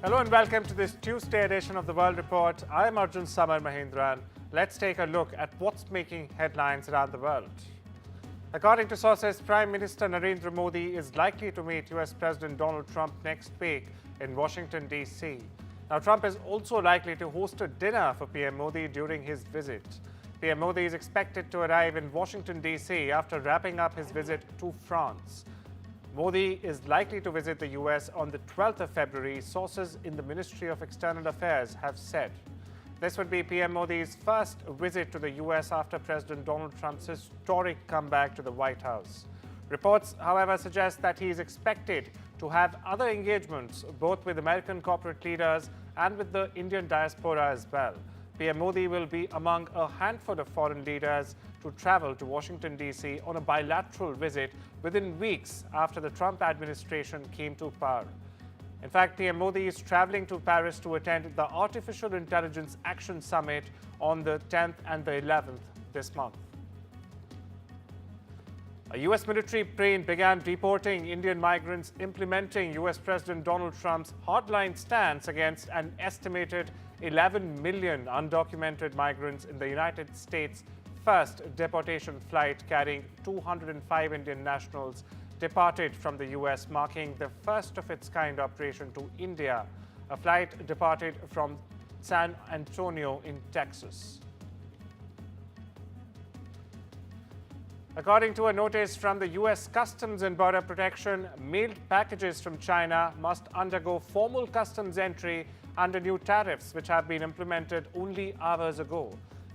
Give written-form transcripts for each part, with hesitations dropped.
Hello and welcome to this Tuesday edition of the World Report. I'm Arjun Mahendran. Let's take a look at what's making headlines around the world. According to sources, Prime Minister Narendra Modi is likely to meet US President Donald Trump next week in Washington, D.C. Now, Trump is also likely to host a dinner for PM Modi during his visit. PM Modi is expected to arrive in Washington, D.C. after wrapping up his visit to France. Modi is likely to visit the U.S. on the 12th of February, sources in the Ministry of External Affairs have said. This would be PM Modi's first visit to the U.S. after President Donald Trump's historic comeback to the White House. Reports, however, suggest that he is expected to have other engagements, both with American corporate leaders and with the Indian diaspora as well. PM Modi will be among a handful of foreign leaders to travel to Washington, D.C. on a bilateral visit within weeks after the Trump administration came to power. In fact, PM Modi is traveling to Paris to attend the Artificial Intelligence Action Summit on the 10th and the 11th this month. A U.S. military plane began deporting Indian migrants, implementing U.S. President Donald Trump's hardline stance against an estimated 11 million undocumented migrants in the United States' first deportation flight carrying 205 Indian nationals departed from the U.S., marking the first of its kind operation to India. A flight departed from San Antonio in Texas. According to a notice from the U.S. Customs and Border Protection, mailed packages from China must undergo formal customs entry under new tariffs, which have been implemented only hours ago.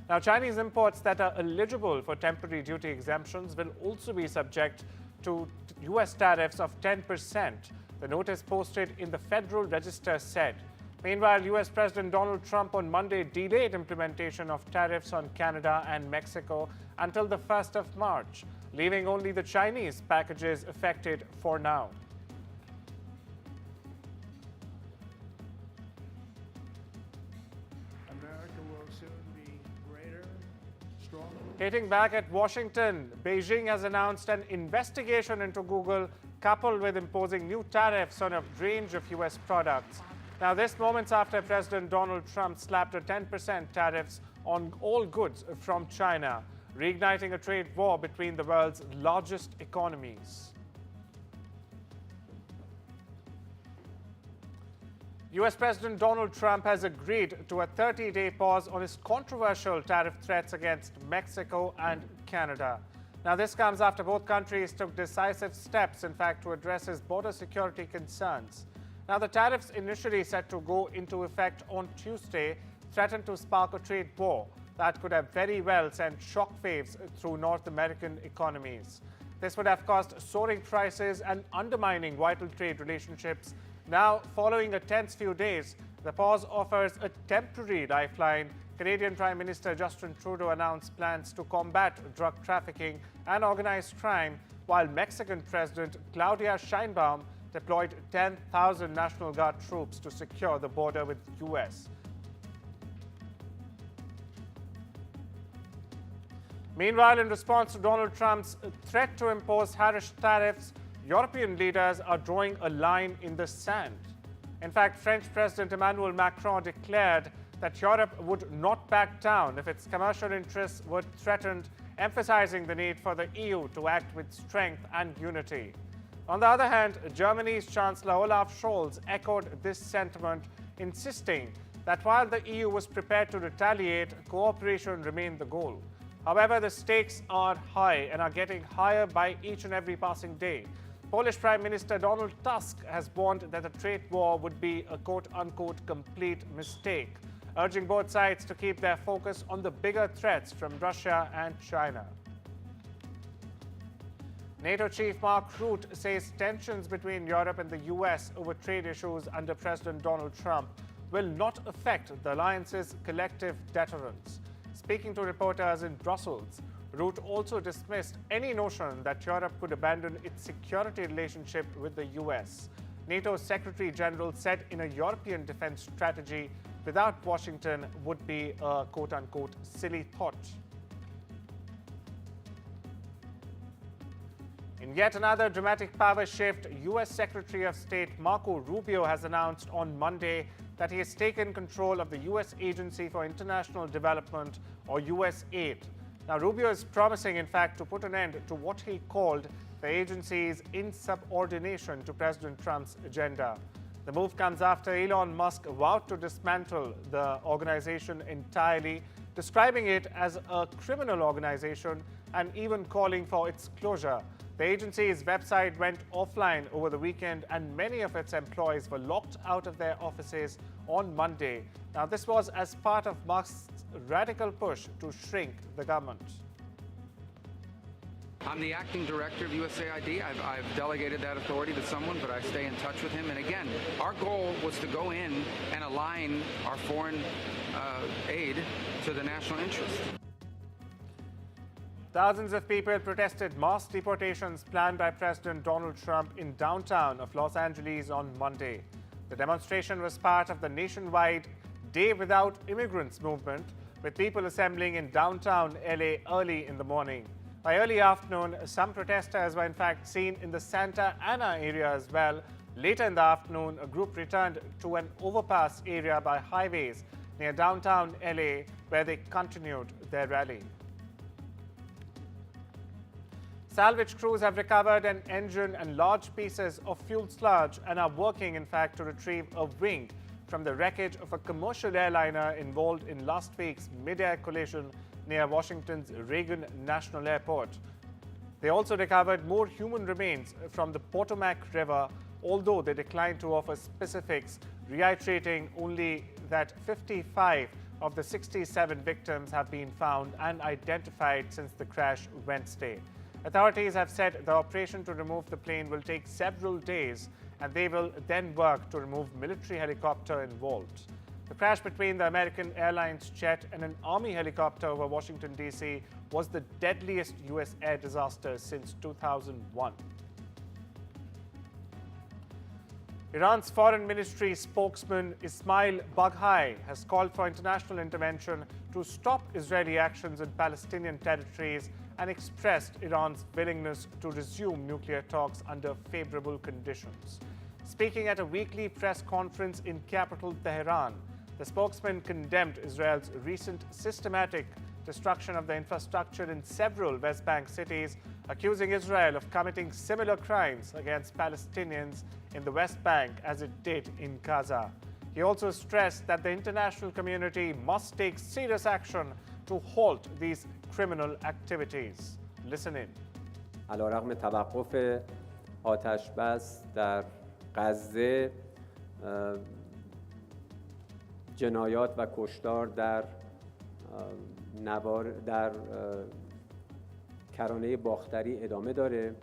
Now, Chinese imports that are eligible for temporary duty exemptions will also be subject to U.S. tariffs of 10%, the notice posted in the Federal Register said. Meanwhile, U.S. President Donald Trump on Monday delayed implementation of tariffs on Canada and Mexico until the 1st of March, leaving only the Chinese packages affected for now. America will soon be greater, stronger. Hitting back at Washington, Beijing has announced an investigation into Google, coupled with imposing new tariffs on a range of U.S. products. Now, this moments after President Donald Trump slapped a 10% tariffs on all goods from China, reigniting a trade war between the world's largest economies. U.S. President Donald Trump has agreed to a 30-day pause on his controversial tariff threats against Mexico and Canada. Now, this comes after both countries took decisive steps, in fact, to address his border security concerns. Now, the tariffs initially set to go into effect on Tuesday threatened to spark a trade war that could have very well sent shockwaves through North American economies. This would have caused soaring prices and undermining vital trade relationships. Now, following a tense few days, the pause offers a temporary lifeline. Canadian Prime Minister Justin Trudeau announced plans to combat drug trafficking and organized crime, while Mexican President Claudia Sheinbaum deployed 10,000 National Guard troops to secure the border with the U.S. Meanwhile, in response to Donald Trump's threat to impose harsh tariffs, European leaders are drawing a line in the sand. In fact, French President Emmanuel Macron declared that Europe would not back down if its commercial interests were threatened, emphasizing the need for the EU to act with strength and unity. On the other hand, Germany's Chancellor Olaf Scholz echoed this sentiment, insisting that while the EU was prepared to retaliate, cooperation remained the goal. However, the stakes are high and are getting higher by each and every passing day. Polish Prime Minister Donald Tusk has warned that a trade war would be a quote-unquote complete mistake, urging both sides to keep their focus on the bigger threats from Russia and China. NATO chief Mark Rutte says tensions between Europe and the US over trade issues under President Donald Trump will not affect the alliance's collective deterrence. Speaking to reporters in Brussels, Rutte also dismissed any notion that Europe could abandon its security relationship with the US. NATO's Secretary General said in a European defense strategy without Washington would be a quote-unquote silly thought. In In yet another dramatic power shift, U.S. Secretary of State Marco Rubio has announced on Monday that he has taken control of the U.S. Agency for International Development, or USAID. Now, Rubio is promising, in fact, to put an end to what he called the agency's insubordination to President Trump's agenda. The move comes after Elon Musk vowed to dismantle the organization entirely, describing it as a criminal organization and even calling for its closure. The agency's website went offline over the weekend and many of its employees were locked out of their offices on Monday. Now, this was as part of Musk's radical push to shrink the government. I'm the acting director of USAID. I've delegated that authority to someone, but I stay in touch with him. And again, our goal was to go in and align our foreign aid to the national interest. Thousands of people protested mass deportations planned by President Donald Trump in downtown of Los Angeles on Monday. The demonstration was part of the nationwide Day Without Immigrants movement, with people assembling in downtown LA early in the morning. By early afternoon, some protesters were in fact seen in the Santa Ana area as well. Later in the afternoon, a group returned to an overpass area by highways near downtown LA, where they continued their rally. Salvage crews have recovered an engine and large pieces of fuel sludge and are working, in fact, to retrieve a wing from the wreckage of a commercial airliner involved in last week's mid-air collision near Washington's Reagan National Airport. They also recovered more human remains from the Potomac River, although they declined to offer specifics, reiterating only that 55 of the 67 victims have been found and identified since the crash Wednesday. Authorities have said the operation to remove the plane will take several days, and they will then work to remove military helicopter involved. The crash between the American Airlines jet and an Army helicopter over Washington, D.C. was the deadliest U.S. air disaster since 2001. Iran's Foreign Ministry spokesman Ismail Baghai has called for international intervention to stop Israeli actions in Palestinian territories and expressed Iran's willingness to resume nuclear talks under favorable conditions. Speaking at a weekly press conference in capital Tehran, the spokesman condemned Israel's recent systematic destruction of the infrastructure in several West Bank cities, accusing Israel of committing similar crimes against Palestinians in the West Bank as it did in Gaza. He also stressed that the international community must take serious action to halt these criminal activities. Listen in. علیرغم توقف آتش بس در غزه، جنایات و کشتار در کرانه باختری ادامه داره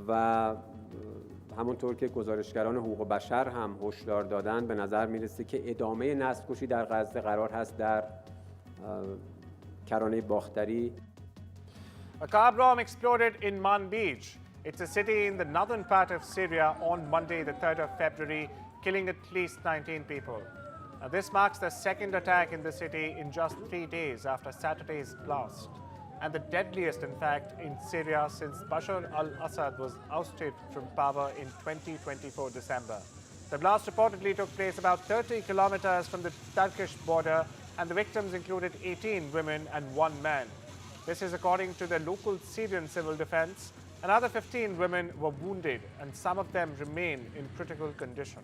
و همونطور که گزارشگران حقوق بشر هم هشدار دادن، به نظر میرسه که ادامه نسل‌کشی در غزه قرار هست در کرانه باختری. A car bomb exploded in Manbij. It's a city in the northern part of Syria on Monday, the 3rd of February, killing at least 19 people. Now, this marks the second attack in the city in just 3 days after Saturday's blast, and the deadliest, in fact, in Syria since Bashar al-Assad was ousted from power in 2024 December. The blast reportedly took place about 30 kilometers from the Turkish border, and the victims included 18 women and 1 man. This is according to the local Syrian civil defense. Another 15 women were wounded, and some of them remain in critical condition.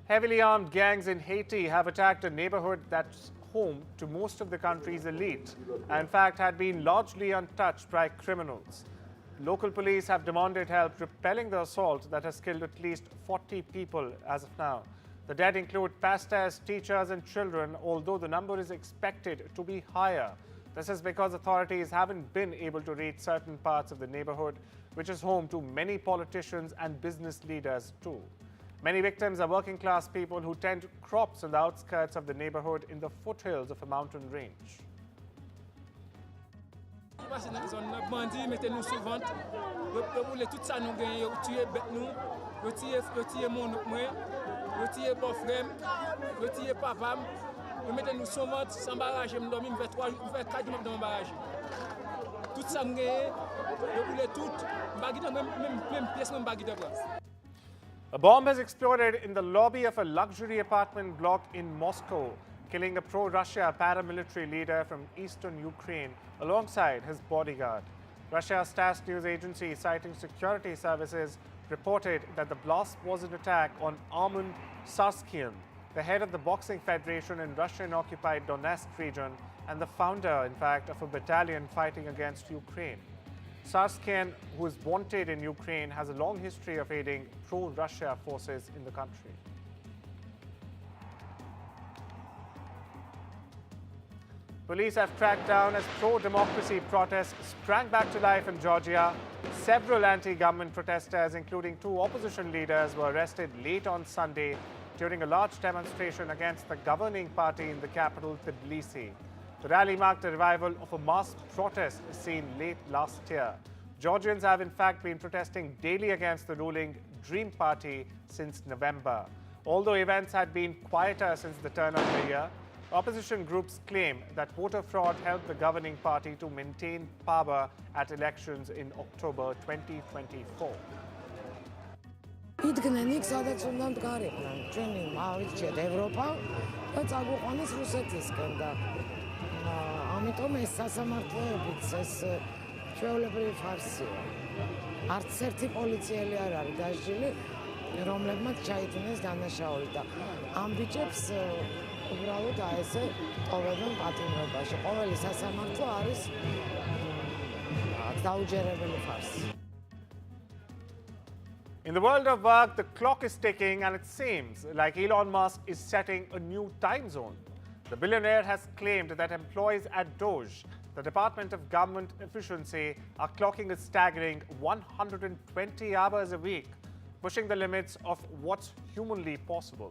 Heavily armed gangs in Haiti have attacked a neighborhood that's home to most of the country's elite, and in fact had been largely untouched by criminals. Local police have demanded help repelling the assault that has killed at least 40 people as of now. The dead include pastors, teachers, and children, although the number is expected to be higher. This is because authorities haven't been able to reach certain parts of the neighborhood, which is home to many politicians and business leaders too. Many victims are working-class people who tend crops on the outskirts of the neighborhood in the foothills of a mountain range. Vous mettez nous sur ventre, sans barrage, je dormir, je fais 4 jours dans mon barrage. Tout ça, je roule tout, même pièce, même baguette. A bomb has exploded in the lobby of a luxury apartment block in Moscow, killing a pro-Russia paramilitary leader from eastern Ukraine alongside his bodyguard. Russia's TASS news agency, citing security services, reported that the blast was an attack on Arjun, the head of the boxing federation in Russian-occupied Donetsk region and the founder, in fact, of a battalion fighting against Ukraine. Sarskian, who is wanted in Ukraine, has a long history of aiding pro-Russia forces in the country. Police have cracked down as pro-democracy protests sprang back to life in Georgia. Several anti-government protesters, including 2 opposition leaders, were arrested late on Sunday during a large demonstration against the governing party in the capital, Tbilisi. The rally marked a revival of a mass protest seen late last year. Georgians have in fact been protesting daily against the ruling Dream Party since November. Although events had been quieter since the turn of the year, opposition groups claim that voter fraud helped the governing party to maintain power at elections in October 2024. იდგნენ იქ, სადაც უნდა მდგარიყვნენ. ჩვენი ავირჩიეთ ევროპა და წაგვიყვანეს რუსეთისკენ და ამიტომ ეს სასამართლოებიც ეს ჩვეულებრივი ფარსია. არც ერთი პოლიციელი არ არის დასჯილი, რომლებმაც ჩაიდინეს დანაშაული და ამ ბიჭებს უბრალოდ ესე ტოვებენ პატიმრობაში. ყოველი სასამართლო არის დაუჯერებელი ფარსი. In the world of work, the clock is ticking and it seems like Elon Musk is setting a new time zone. The billionaire has claimed that employees at Doge, the Department of Government Efficiency, are clocking a staggering 120 hours a week, pushing the limits of what's humanly possible.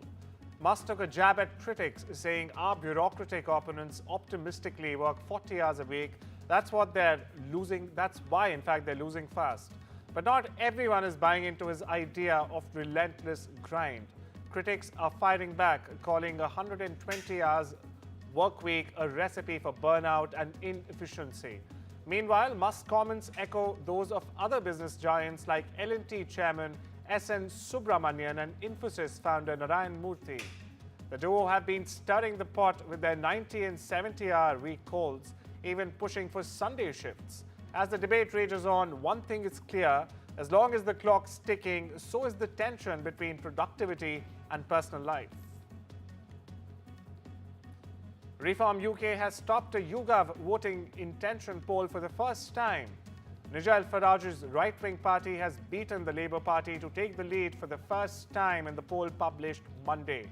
Musk took a jab at critics, saying our bureaucratic opponents optimistically work 40 hours a week. That's what they're losing. That's why, in fact, they're losing fast. But not everyone is buying into his idea of relentless grind. Critics are fighting back, calling a 120 hours work week a recipe for burnout and inefficiency. Meanwhile, Musk's comments echo those of other business giants like L&T chairman S.N. Subramanian and Infosys founder Narayan Murthy. The duo have been stirring the pot with their 90 and 70-hour week calls, even pushing for Sunday shifts. As the debate rages on, one thing is clear: as long as the clock's ticking, so is the tension between productivity and personal life. Reform UK has stopped a YouGov voting intention poll for the first time. Nigel Farage's right-wing party has beaten the Labour Party to take the lead for the first time in the poll published Monday.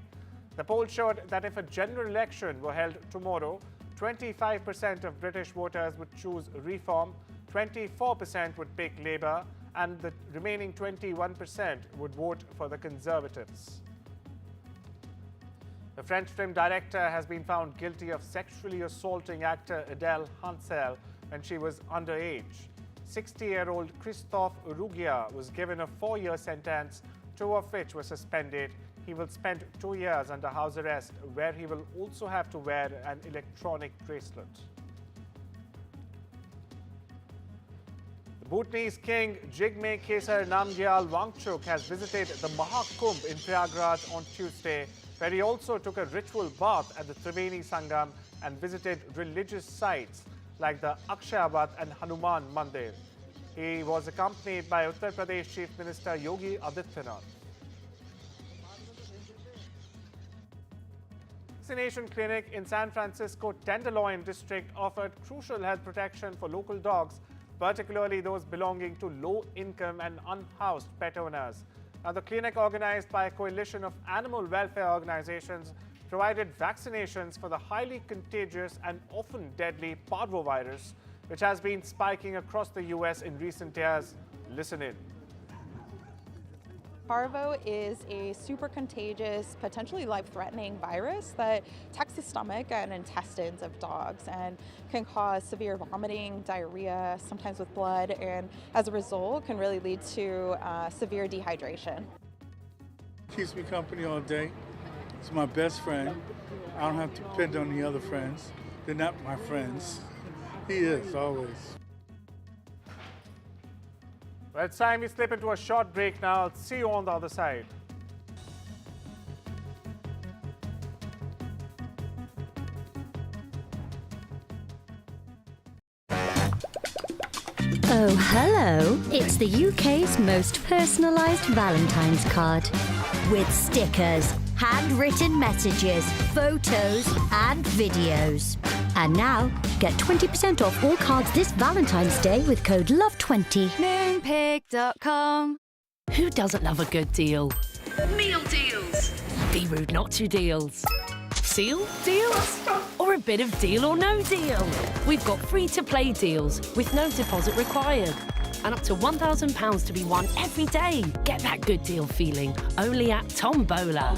The poll showed that if a general election were held tomorrow, 25% of British voters would choose Reform, 24% would pick Labour, and the remaining 21% would vote for the Conservatives. The French film director has been found guilty of sexually assaulting actor Adèle Hansel when she was underage. 60-year-old Christophe Rougier was given a 4-year sentence, 2 of which were suspended. He will spend 2 years under house arrest, where he will also have to wear an electronic bracelet. The Bhutanese king Jigme Khesar Namgyal Wangchuk has visited the Mahakumbh in Prayagraj on Tuesday, where he also took a ritual bath at the Triveni Sangam and visited religious sites like the Akshayavat and Hanuman Mandir. He was accompanied by Uttar Pradesh Chief Minister Yogi Adityanath. Vaccination clinic in San Francisco Tenderloin district offered crucial health protection for local dogs, particularly those belonging to low-income and unhoused pet owners. Now, the clinic, organized by a coalition of animal welfare organizations, provided vaccinations for the highly contagious and often deadly parvovirus, which has been spiking across the U.S. in recent years. Listen in. Parvo is a super contagious, potentially life-threatening virus that attacks the stomach and intestines of dogs and can cause severe vomiting, diarrhea, sometimes with blood, and as a result can really lead to severe dehydration. Keeps me company all day. He's my best friend. I don't have to depend on the other friends. They're not my friends. He is, always. Well, it's time we slip into a short break now. I'll see you on the other side. Oh, hello. It's the UK's most personalised Valentine's card. With stickers, handwritten messages, photos and videos. And now, get 20% off all cards this Valentine's Day with code LOVE20. Moonpig.com. Who doesn't love a good deal? Meal deals. Be rude not to deals. Seal deals? Or a bit of deal or no deal? We've got free-to-play deals with no deposit required. And up to £1,000 to be won every day. Get that good deal feeling only at Tombola.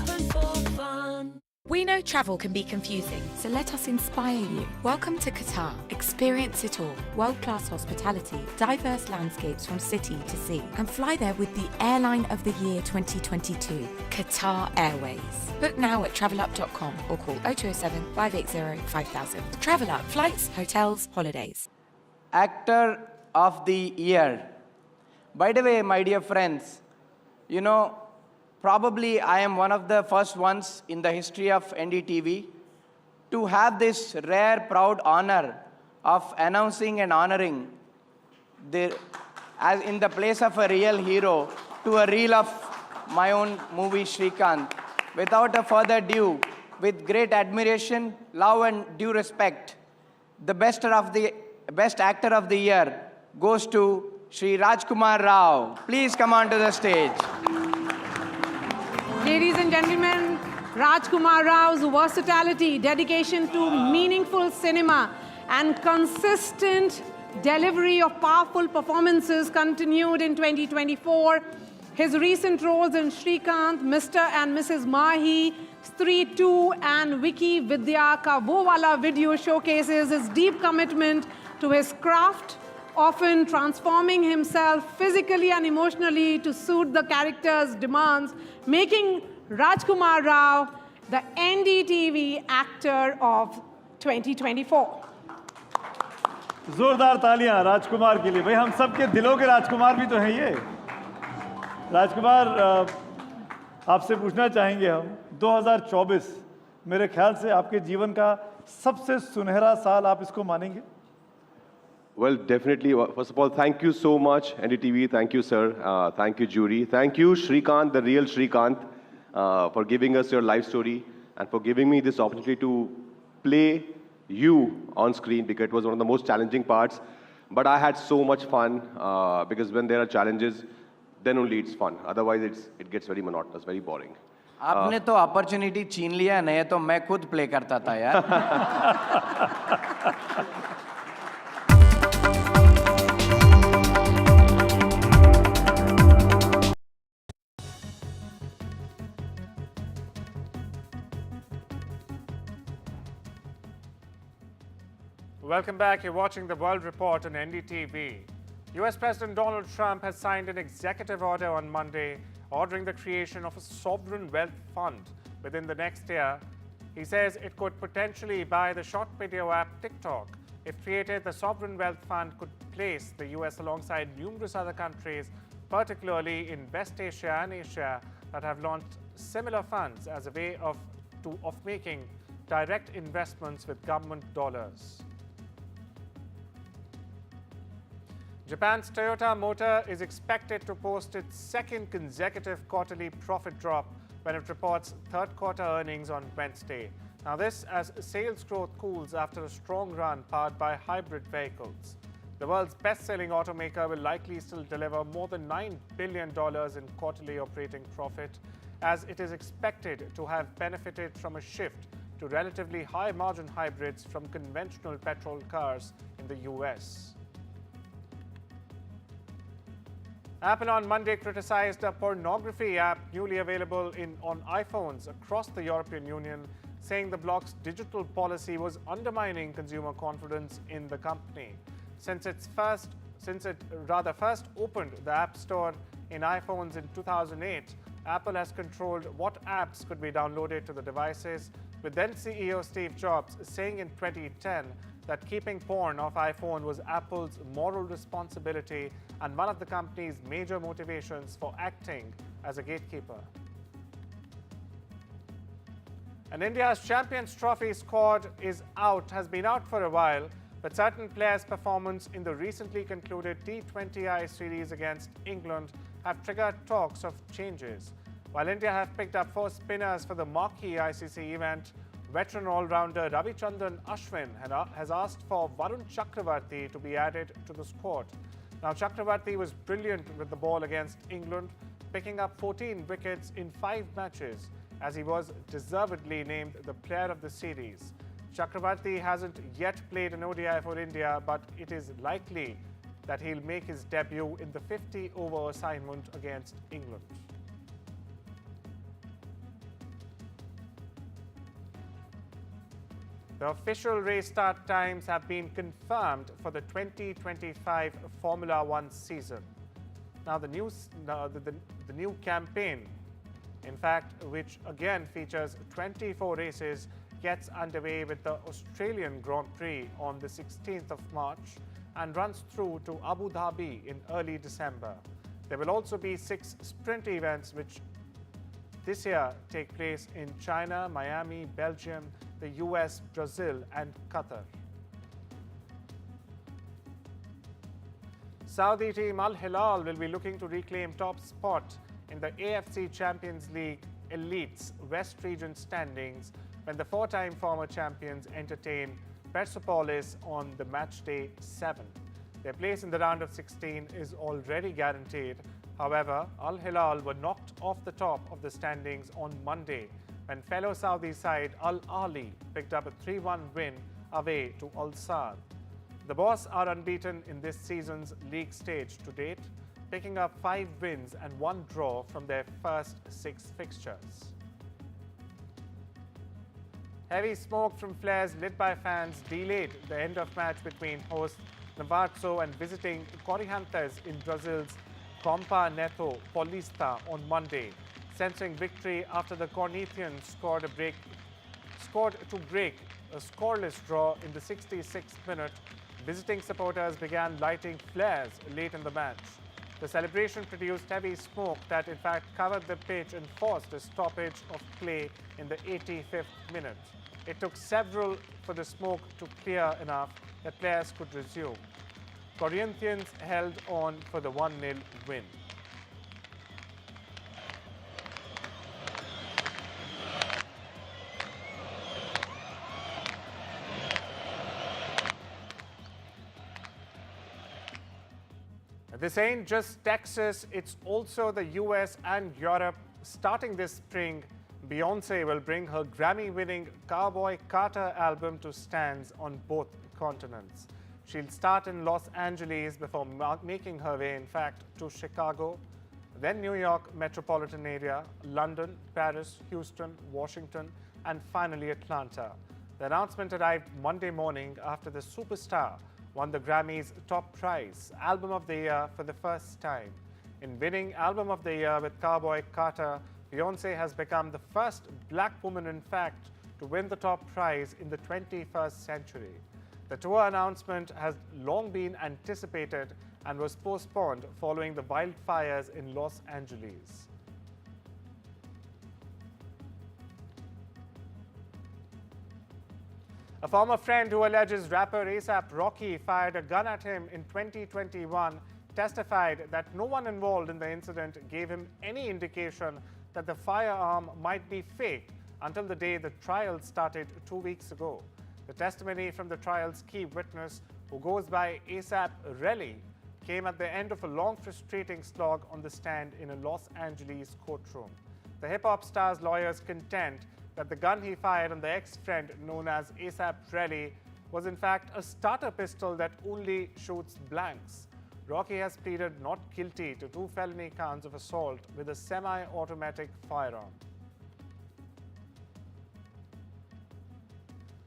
We know travel can be confusing, so let us inspire you. Welcome to Qatar. Experience it all. World-class hospitality, diverse landscapes from city to sea, and fly there with the Airline of the Year 2022, Qatar Airways. Book now at travelup.com or call 0207 580 5000. Travel Up, flights, hotels, holidays. Actor of the Year. By the way, my dear friends, you know, probably I am one of the first ones in the history of NDTV to have this rare, proud honor of announcing and honoring as in the place of a real hero to a reel of my own movie Shrikant. Without a further ado, with great admiration, love and due respect, the best actor of the year goes to Shri Rajkumar Rao. Please come on to the stage. Ladies and gentlemen, Rajkumar Rao's versatility, dedication to meaningful cinema, and consistent delivery of powerful performances continued in 2024. His recent roles in Shrikant, Mr. and Mrs. Mahi, Stree 2, and Wiki Vidya Ka Wo Wala video showcases his deep commitment to his craft, often transforming himself physically and emotionally to suit the character's demands, making Rajkumar Rao the NDTV Actor of 2024. जोरदार तालियां राजकुमार के लिए। भाई हम सबके दिलों के राजकुमार भी तो हैं ये। राजकुमार आपसे पूछना चाहेंगे हम 2024 मेरे ख्याल से आपके जीवन का सबसे सुनहरा साल आप इसको मानेंगे? Well, definitely. First of all, thank you so much, NDTV. Thank you, sir. Thank you, jury. Thank you, Shrikant, the real Shrikant, for giving us your life story and for giving me this opportunity to play you on screen, because it was one of the most challenging parts. But I had so much fun because when there are challenges, then only it's fun. Otherwise, it gets very monotonous, very boring. आपने तो opportunity छीन लिया, नहीं तो मैं खुद play करता था यार. Welcome back. You're watching The World Report on NDTV. US President Donald Trump has signed an executive order on Monday ordering the creation of a sovereign wealth fund within the next year. He says it could potentially buy the short video app TikTok. If created, the sovereign wealth fund could place the US alongside numerous other countries, particularly in West Asia and Asia, that have launched similar funds as a way of making direct investments with government dollars. Japan's Toyota Motor is expected to post its second consecutive quarterly profit drop when it reports third-quarter earnings on Wednesday. Now this as sales growth cools after a strong run powered by hybrid vehicles. The world's best-selling automaker will likely still deliver more than $9 billion in quarterly operating profit, as it is expected to have benefited from a shift to relatively high-margin hybrids from conventional petrol cars in the US. Apple on Monday criticized a pornography app newly available on iPhones across the European Union, saying the bloc's digital policy was undermining consumer confidence in the company. Since it first opened the App Store in iPhones in 2008, Apple has controlled what apps could be downloaded to the devices, with then CEO Steve Jobs saying in 2010 that keeping porn off iPhone was Apple's moral responsibility and one of the company's major motivations for acting as a gatekeeper. And India's Champions Trophy squad has been out for a while, but certain players' performance in the recently concluded T20I series against England have triggered talks of changes. While India have picked up 4 spinners for the marquee ICC event, veteran all-rounder Ravichandran Ashwin has asked for Varun Chakravarti to be added to the squad. Now, Chakravarti was brilliant with the ball against England, picking up 14 wickets in 5 matches, as he was deservedly named the player of the series. Chakravarti hasn't yet played an ODI for India, but it is likely that he'll make his debut in the 50-over assignment against England. The official race start times have been confirmed for the 2025 Formula One season. Now, the new campaign, in fact, which again features 24 races, gets underway with the Australian Grand Prix on the 16th of March and runs through to Abu Dhabi in early December. There will also be 6 sprint events which this year take place in China, Miami, Belgium, the US, Brazil and Qatar. Saudi team Al Hilal will be looking to reclaim top spot in the AFC Champions League Elites West Region standings when the 4-time former champions entertain Persepolis on the match day 7. Their place in the round of 16 is already guaranteed. However, Al Hilal were knocked off the top of the standings on Monday when fellow Saudi side Al Ahly picked up a 3-1 win away to Al Saad. The Boss are unbeaten in this season's league stage to date, picking up 5 wins and 1 draw from their first 6 fixtures. Heavy smoke from flares lit by fans delayed the end of match between host Navazzo and visiting Corinthians in Brazil's Compa Neto Paulista on Monday, censoring victory after the Corinthians scored to break a scoreless draw in the 66th minute. Visiting supporters began lighting flares late in the match. The celebration produced heavy smoke that in fact covered the pitch and forced a stoppage of play in the 85th minute. It took several for the smoke to clear enough that players could resume. Corinthians held on for the 1-0 win. This ain't just Texas, it's also the US and Europe. Starting this spring, Beyoncé will bring her Grammy-winning Cowboy Carter album to stands on both continents. She'll start in Los Angeles before making her way, in fact, to Chicago, then New York metropolitan area, London, Paris, Houston, Washington, and finally Atlanta. The announcement arrived Monday morning after the superstar won the Grammy's top prize, Album of the Year, for the first time. In winning Album of the Year with Cowboy Carter, Beyoncé has become the first black woman, in fact, to win the top prize in the 21st century. The tour announcement has long been anticipated and was postponed following the wildfires in Los Angeles. A former friend who alleges rapper A$AP Rocky fired a gun at him in 2021 testified that no one involved in the incident gave him any indication that the firearm might be fake until the day the trial started 2 weeks ago. The testimony from the trial's key witness, who goes by A$AP Relly, came at the end of a long, frustrating slog on the stand in a Los Angeles courtroom. The hip-hop star's lawyers contend that the gun he fired on the ex-friend known as A$AP Relly was in fact a starter pistol that only shoots blanks. Rocky has pleaded not guilty to 2 felony counts of assault with a semi-automatic firearm.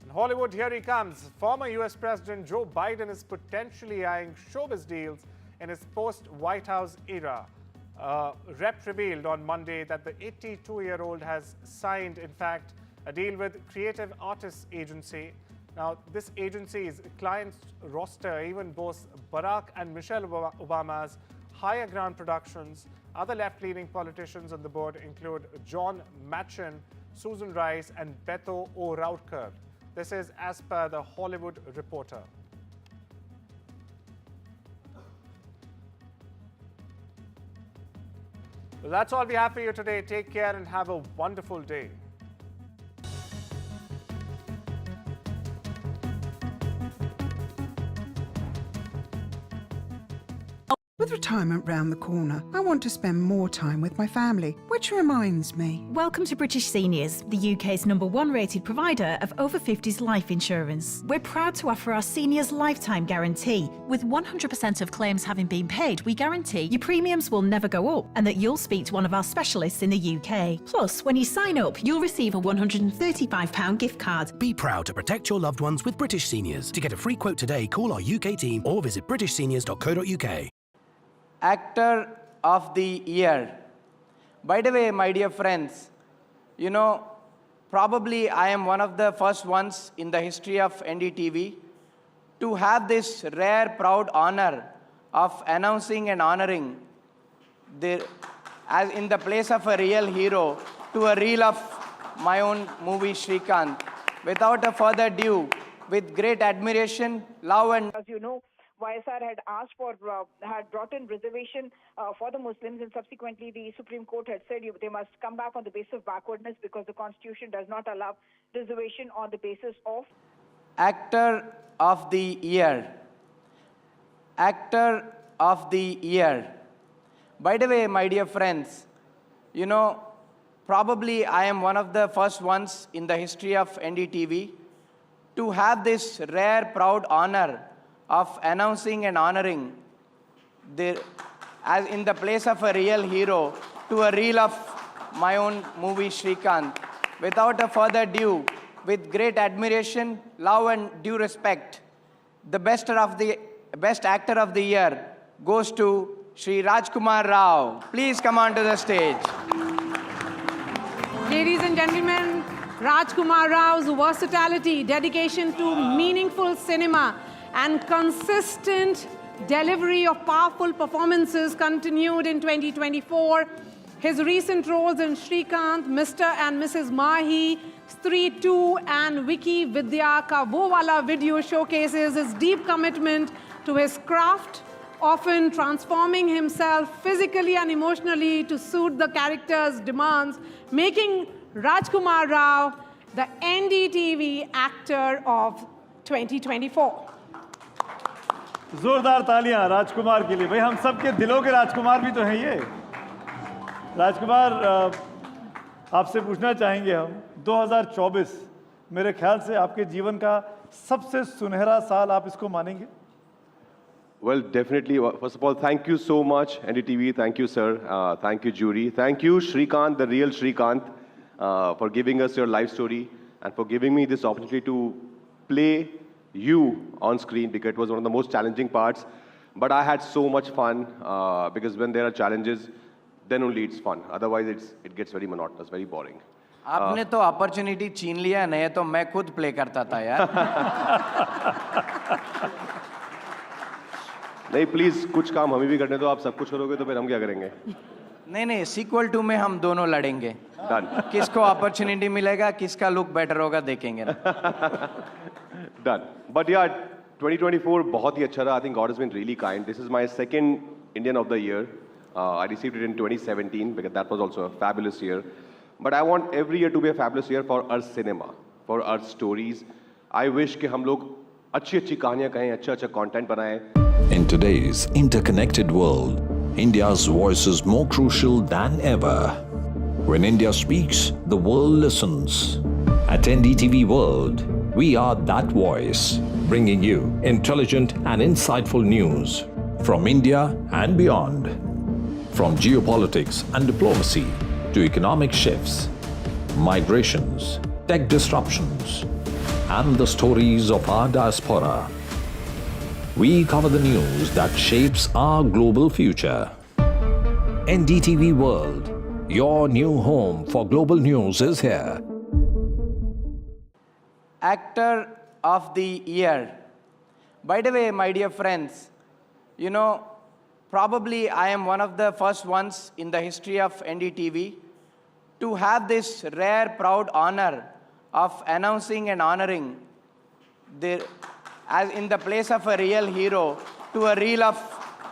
In Hollywood, here he comes. Former US President Joe Biden is potentially eyeing showbiz deals in his post-White House era. Rep revealed on Monday that the 82-year-old has signed, in fact, a deal with Creative Artists Agency. Now, this agency's client roster even boasts Barack and Michelle Obama's Higher Ground Productions. Other left-leaning politicians on the board include John Machen, Susan Rice, and Beto O'Rourke. This is as per the Hollywood Reporter. Well, that's all we have for you today. Take care and have a wonderful day. With retirement round the corner, I want to spend more time with my family, which reminds me. Welcome to British Seniors, the UK's #1 rated provider of over 50s life insurance. We're proud to offer our seniors lifetime guarantee. With 100% of claims having been paid, we guarantee your premiums will never go up and that you'll speak to one of our specialists in the UK. Plus, when you sign up, you'll receive a £135 gift card. Be proud to protect your loved ones with British Seniors. To get a free quote today, call our UK team or visit britishseniors.co.uk. Actor of the Year. By the way, my dear friends, you know, probably I am one of the first ones in the history of NDTV to have this rare, proud honor of announcing and honoring as in the place of a real hero to a reel of my own movie, Shrikant. Without a further ado, with great admiration, love and... As you know, YSR had asked for, had brought in reservation for the Muslims, and subsequently the Supreme Court had said they must come back on the basis of backwardness because the Constitution does not allow reservation on the basis of... Actor of the Year. Actor of the Year. By the way, my dear friends, you know, probably I am one of the first ones in the history of NDTV to have this rare, proud honor of announcing and honoring as in the place of a real hero to a reel of my own movie, Shrikant. Without a further ado, with great admiration, love and due respect, the best actor of the year goes to Shri Rajkumar Rao. Please come on to the stage. Ladies and gentlemen, Rajkumar Rao's versatility, dedication to meaningful cinema, and consistent delivery of powerful performances continued in 2024. His recent roles in Shrikant, Mr. and Mrs. Mahi, Stree 2 and Wiki Vidya Ka Wo Wala video showcases his deep commitment to his craft, often transforming himself physically and emotionally to suit the character's demands, making Rajkumar Rao the NDTV Actor of 2024. जोरदार तालियां राजकुमार के लिए। भाई हम सब के दिलों के राजकुमार भी तो हैं ये। राजकुमार, आपसे पूछना चाहेंगे हम, 2024 मेरे ख्याल से आपके जीवन का सबसे सुनहरा साल आप इसको मानेंगे? Well, definitely. First of all, thank you so much, NDTV. Thank you, sir. Thank you, jury. Thank you, Shrikant, the real Shrikant, for giving us your life story and for giving me this opportunity to play you on screen, because it was one of the most challenging parts. But I had so much fun because when there are challenges, then only it's fun. Otherwise, it gets very monotonous, very boring. आपने तो opportunity छीन लिया, नहीं तो मैं खुद play करता था यार। नहीं, प्लीज कुछ काम हमें भी करने दो। आप सब कुछ करोगे तो फिर हम क्या करेंगे? नहीं, सीक्वल 2 में हम दोनों लड़ेंगे। Done. किसको अपॉर्चुनिटी मिलेगा, किसका लुक बेटर होगा, देखेंगे ना। Done. But yeah, 2024 बहुत ही अच्छा रहा. I think God has been really kind. This is my second Indian of the year. I received it in 2017 because that was also a fabulous year. But I want every year to be a fabulous year for our cinema, for our stories. I wish कि हम लोग अच्छी कहानियाँ कहें, अच्छा content बनाएं. In today's interconnected world, India's voice is more crucial than ever. When India speaks, the world listens. At NDTV World, we are that voice, bringing you intelligent and insightful news from India and beyond. From geopolitics and diplomacy to economic shifts, migrations, tech disruptions, and the stories of our diaspora. We cover the news that shapes our global future. NDTV World, your new home for global news is here. Actor of the Year. By the way, my dear friends, you know, probably I am one of the first ones in the history of NDTV to have this rare, proud honor of announcing and honoring as in the place of a real hero to a reel of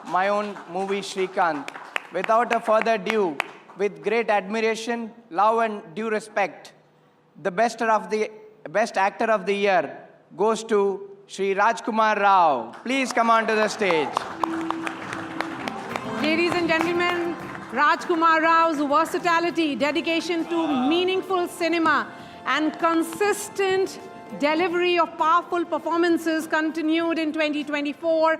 my own movie, Shrikant. Without a further ado, with great admiration, love and due respect, the best actor of the year goes to Shri Rajkumar Rao. Please come on to the stage. Ladies and gentlemen, Rajkumar Rao's versatility, dedication to meaningful cinema, and consistent delivery of powerful performances continued in 2024.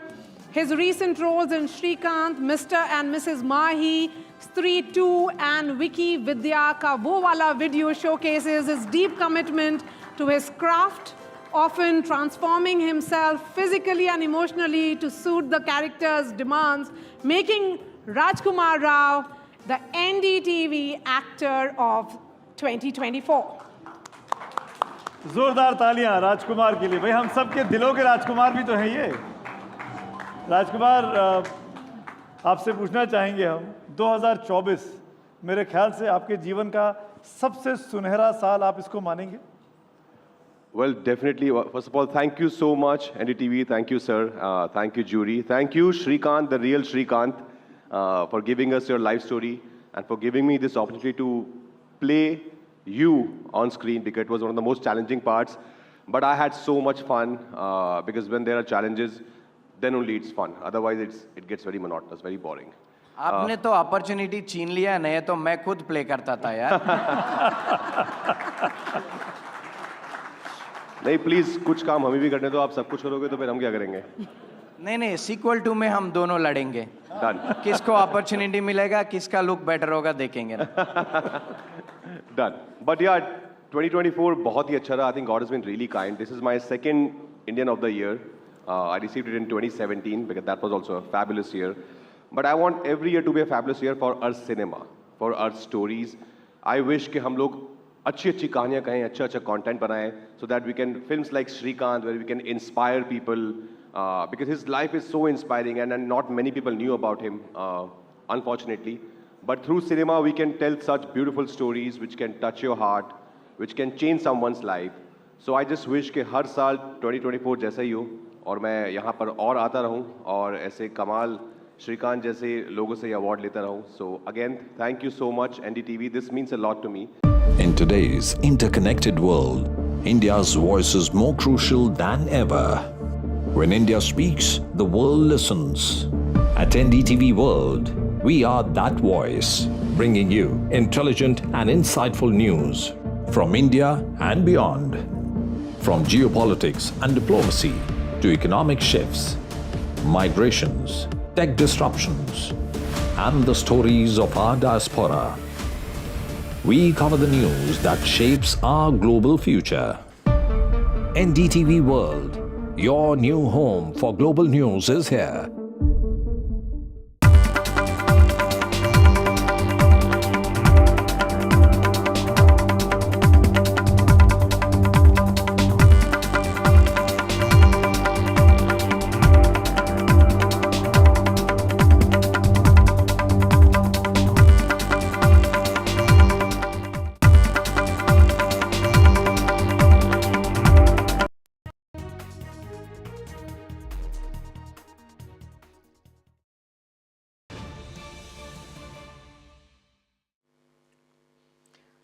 His recent roles in Shrikant, Mr. and Mrs. Mahi, Stree 2, and Wiki Vidya Ka Wo Wala video showcases his deep commitment to his craft, often transforming himself physically and emotionally to suit the character's demands, making Rajkumar Rao the NDTV Actor of 2024. जोरदार तालियां राजकुमार के लिए। भाई हम सबके दिलों के राजकुमार भी तो हैं ये। राजकुमार, आपसे पूछना चाहेंगे हम 2024 मेरे ख्याल से आपके जीवन का सबसे सुनहरा साल आप इसको मानेंगे? Well, definitely. First of all, thank you so much, NDTV. Thank you, sir. Thank you, jury. Thank you, Shrikant, the real Shrikant, for giving us your life story and for giving me this opportunity to play you on screen, because it was one of the most challenging parts. But I had so much fun because when there are challenges, then only it's fun. Otherwise, it gets very monotonous, very boring. आपने तो opportunity छीन लिया, नहीं तो मैं खुद play करता था यार। नहीं, प्लीज कुछ काम हमें भी करने दो। आप सब कुछ करोगे तो फिर हम क्या करेंगे? नहीं, सीक्वल 2 में हम दोनों लड़ेंगे। Done. किसको अपॉर्चुनिटी मिलेगा, किसका लुक बेटर होगा, देखेंगे ना। Done. But yeah, 2024 बहुत ही अच्छा रहा. I think God has been really kind. This is my second Indian of the Year. I received it in 2017 because that was also a fabulous year. But I want every year to be a fabulous year for our cinema, for our stories. I wish कि हम लोग अच्छी कहानियाँ कहें, अच्छा content बनाएं, so that we can films like Shrikant, where we can inspire people, because his life is so inspiring and not many people knew about him, unfortunately. But through cinema, we can tell such beautiful stories which can touch your heart, which can change someone's life. So I just wish कि हर साल 2024 जैसा ही हो और मैं यहाँ पर और आता रहूँ और ऐसे कमाल Shrikant जैसे लोगों से award लेता रहूँ. So again, thank you so much, NDTV. This means a lot to me. In today's interconnected world, India's voice is more crucial than ever. When India speaks, the world listens. At NDTV World, we are that voice, bringing you intelligent and insightful news from India and beyond. From geopolitics and diplomacy to economic shifts, migrations, tech disruptions, and the stories of our diaspora. We cover the news that shapes our global future. NDTV World, your new home for global news is here.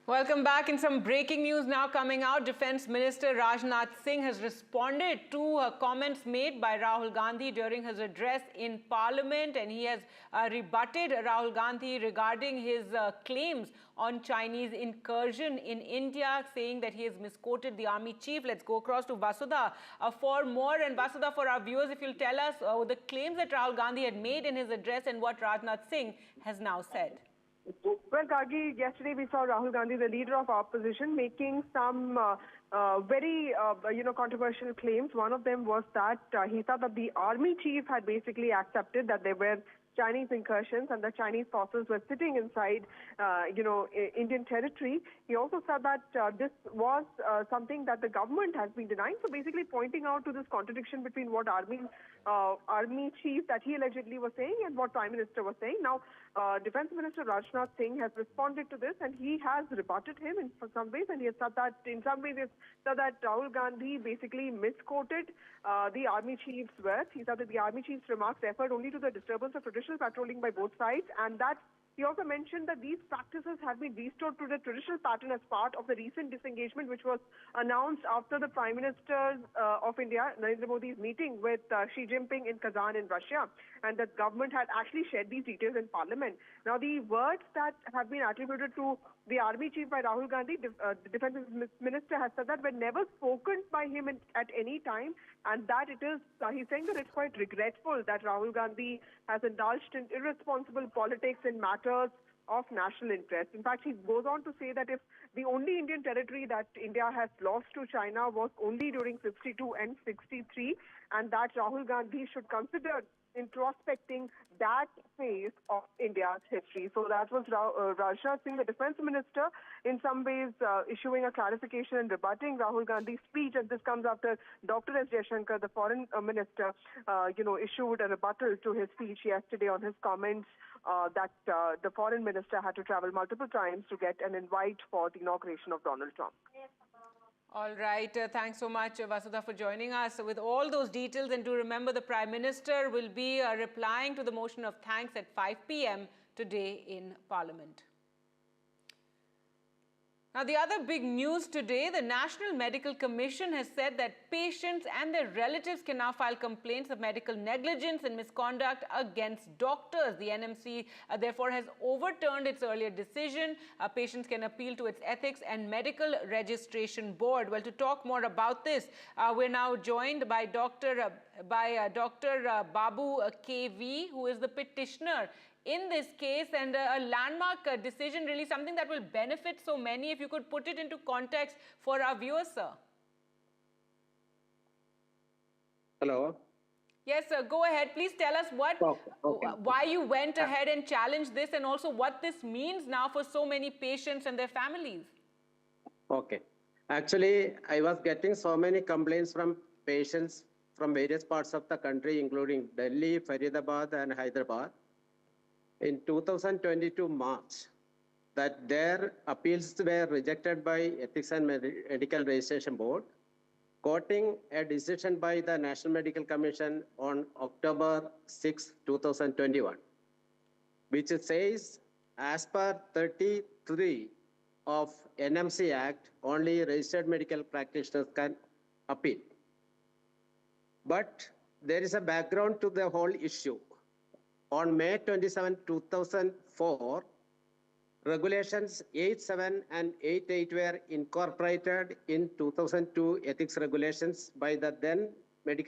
Welcome back. In some breaking news now coming out, Defense Minister Rajnath Singh has responded to comments made by Rahul Gandhi during his address in Parliament, and he has rebutted Rahul Gandhi regarding his claims on Chinese incursion in India, saying that he has misquoted the army chief. Let's go across to Vasudha for more. And Vasudha, for our viewers, if you'll tell us the claims that Rahul Gandhi had made in his address and what Rajnath Singh has now said. Well, Kagi, yesterday we saw Rahul Gandhi, the leader of opposition, making some very, controversial claims. One of them was that he thought that the army chief had basically accepted that there were Chinese incursions and the Chinese forces were sitting inside, Indian territory. He also said that this was something that the government has been denying. So basically pointing out to this contradiction between what army chief that he allegedly was saying and what Prime Minister was saying. Now, Defense Minister Rajnath Singh has responded to this, and he has rebutted him in some ways, and he has said that in some ways Rahul Gandhi basically misquoted the army chief's words. He said that the army chief's remarks referred only to the disturbance of traditional patrolling by both sides, and that he also mentioned that these practices have been restored to the traditional pattern as part of the recent disengagement, which was announced after the Prime Minister of India, Narendra Modi's meeting with Xi Jinping in Kazan in Russia, and the government had actually shared these details in Parliament. Now, the words that have been attributed to the army chief by Rahul Gandhi, the defense minister has said that were never spoken by him at any time, and that it is, he's saying that it's quite regretful that Rahul Gandhi has indulged in irresponsible politics in matters of national interest. In fact, he goes on to say that if the only Indian territory that India has lost to China was only during 62 and 63, and that Rahul Gandhi should consider introspecting that phase of India's history. So that was Rajnath Singh, the defense minister, in some ways issuing a clarification and rebutting Rahul Gandhi's speech. And this comes after Dr. S. Jaishankar, the foreign minister, issued a rebuttal to his speech yesterday on his comments that the foreign minister had to travel multiple times to get an invite for the inauguration of Donald Trump. All right. Thanks so much, Vasudha, for joining us with all those details. And do remember, the Prime Minister will be replying to the motion of thanks at 5 p.m. today in Parliament. Now, the other big news today, the National Medical Commission has said that patients and their relatives can now file complaints of medical negligence and misconduct against doctors. The NMC, therefore, has overturned its earlier decision. Patients can appeal to its Ethics and Medical Registration Board. Well, to talk more about this, we're now joined by Dr. Babu KV, who is the petitioner in this case, and a landmark decision, really something that will benefit so many. If you could put it into context for our viewers, sir. Hello. Yes, sir. Go ahead. Please tell us why you went ahead and challenged this, and also what this means now for so many patients and their families. Okay. Actually, I was getting so many complaints from patients from various parts of the country, including Delhi, Faridabad, and Hyderabad. In 2022 March, that their appeals were rejected by Ethics and Medical Registration Board, quoting a decision by the National Medical Commission on October 6, 2021, which says, as per 33 of NMC Act, only registered medical practitioners can appeal. But there is a background to the whole issue. On May 27, 2004, regulations 8.7 and 8.8 were incorporated in 2002 ethics regulations by the then Medical